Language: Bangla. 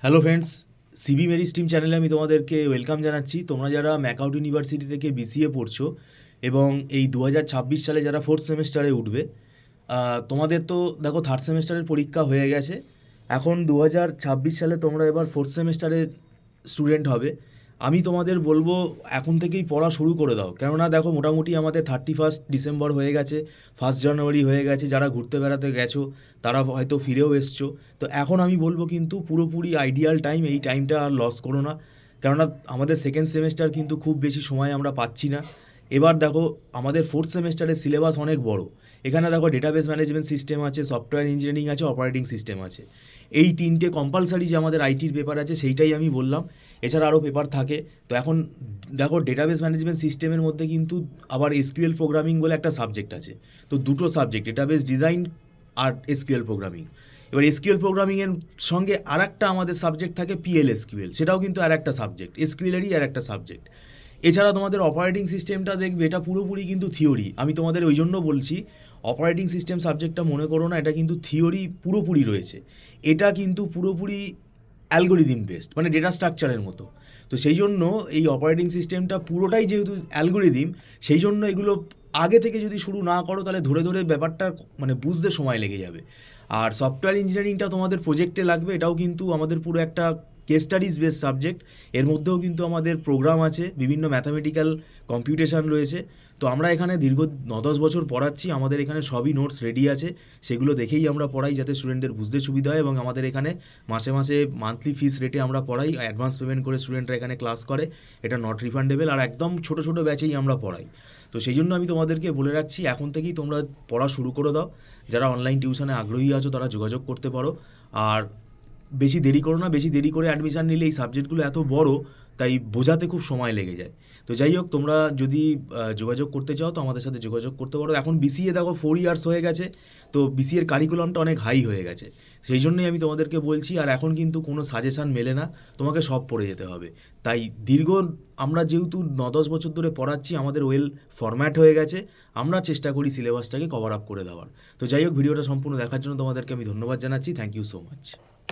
হ্যালো ফ্রেন্ডস, সিবি মেরি স্ট্রিম চ্যানেলে আমি তোমাদেরকে ওয়েলকাম জানাচ্ছি। তোমরা যারা ম্যাকআউট ইউনিভার্সিটি থেকে বিসিএ পড়ছো এবং এই 2026 সালে যারা ফোর্থ সেমেস্টারে উঠবে, তোমাদের তো দেখো থার্ড সেমেস্টারের পরীক্ষা হয়ে গেছে। এখন 2026 সালে তোমরা এবার ফোর্থ সেমেস্টারে স্টুডেন্ট হবে। আমি তোমাদের বলবো এখন থেকেই পড়া শুরু করে দাও, কেননা দেখো মোটামুটি আমাদের 31 ডিসেম্বর হয়ে গেছে, 1 জানুয়ারি হয়ে গেছে। যারা ঘুরতে বেড়াতে গেছো তারা হয়তো ফিরেও এসছো। তো এখন আমি বলবো কিন্তু পুরোপুরি আইডিয়াল টাইম, এই টাইমটা আর লস করো না, কেননা আমাদের সেকেন্ড সেমেস্টার কিন্তু খুব বেশি সময় আমরা পাচ্ছি না। এবার দেখো আমাদের ফোর্থ সেমেস্টারের সিলেবাস অনেক বড়। এখানে দেখো ডেটাবেস ম্যানেজমেন্ট সিস্টেম আছে, সফটওয়্যার ইঞ্জিনিয়ারিং আছে, অপারেটিং সিস্টেম আছে। এই তিনটে কম্পালসারি যে আমাদের আইটির পেপার আছে সেইটাই আমি বললাম। এছাড়া আরও পেপার থাকে। তো এখন দেখো ডেটাবেস ম্যানেজমেন্ট সিস্টেমের মধ্যে কিন্তু আবার এসকিউএল প্রোগ্রামিং বলে একটা সাবজেক্ট আছে। তো দুটো সাবজেক্ট, ডেটাবেস ডিজাইন আর এসকিউএল প্রোগ্রামিং। এবার এসকিউএল প্রোগ্রামিংয়ের সঙ্গে আর একটা আমাদের সাবজেক্ট থাকে পিএলএসকিউএল, সেটাও কিন্তু আর একটা সাবজেক্ট, এসকিউএলেরই আর একটা সাবজেক্ট। এছাড়া তোমাদের অপারেটিং সিস্টেমটা দেখবে, এটা পুরোপুরি কিন্তু থিওরি। আমি তোমাদের ওই জন্য বলছি অপারেটিং সিস্টেম সাবজেক্টটা মনে করো না, এটা কিন্তু থিওরি পুরোপুরি রয়েছে। এটা কিন্তু পুরোপুরি অ্যালগোরিদিম বেসড, মানে ডেটা স্ট্রাকচারের মতো। তো সেই জন্য এই অপারেটিং সিস্টেমটা পুরোটাই যেহেতু অ্যালগোরিদিম, সেই জন্য এগুলো আগে থেকে যদি শুরু না করো তাহলে ধরে ধরে ব্যাপারটা মানে বুঝতে সময় লেগে যাবে। আর সফটওয়্যার ইঞ্জিনিয়ারিংটা তোমাদের প্রজেক্টে লাগবে, এটাও কিন্তু আমাদের পুরো একটা কেস স্টাডিজ বেস সাবজেক্ট। এর মধ্যেও কিন্তু আমাদের প্রোগ্রাম আছে, বিভিন্ন ম্যাথামেটিক্যাল কম্পিউটেশন রয়েছে। তো আমরা এখানে দীর্ঘ 9-10 বছর পড়াচ্ছি, আমাদের এখানে সবই নোটস রেডি আছে। সেগুলো দেখেই আমরা পড়াই যাতে স্টুডেন্টদের বুঝতে সুবিধা হয়, এবং আমাদের এখানে মাসে মাসে মান্থলি ফিস রেটে আমরা পড়াই, অ্যাডভান্স পেমেন্ট করে স্টুডেন্টরা এখানে ক্লাস করে। এটা নট রিফান্ডেবল, আর একদম ছোটো ছোটো ব্যাচেই আমরা পড়াই। তো সেই জন্য আমি তোমাদেরকে বলে রাখছি এখন থেকেই তোমরা পড়া শুরু করে দাও। যারা অনলাইন টিউশনে আগ্রহী আছো তারা যোগাযোগ করতে পারো। আর বেশি দেরি করো না, বেশি দেরি করে অ্যাডমিশান নিলে এই সাবজেক্টগুলো এত বড়, তাই বোঝাতে খুব সময় লেগে যায়। তো যাই হোক, তোমরা যদি যোগাযোগ করতে চাও তো আমাদের সাথে যোগাযোগ করতে পারো। এখন বিসিএ দেখো 4 ইয়ার্স হয়ে গেছে, তো বিসিএর কারিকুলামটা অনেক হাই হয়ে গেছে। সেই জন্যই আমি তোমাদেরকে বলছি, আর এখন কিন্তু কোনো সাজেশান মেলে না, তোমাকে সব পড়ে যেতে হবে। তাই দীর্ঘ আমরা যেহেতু 9-10 বছর ধরে পড়াচ্ছি, আমাদের ওয়েল ফরম্যাট হয়ে গেছে। আমরা চেষ্টা করি সিলেবাসটাকে কভার আপ করে দেওয়ার। তো যাই হোক, ভিডিওটা সম্পূর্ণ দেখার জন্য তোমাদেরকে আমি ধন্যবাদ জানাচ্ছি। Thank you so much.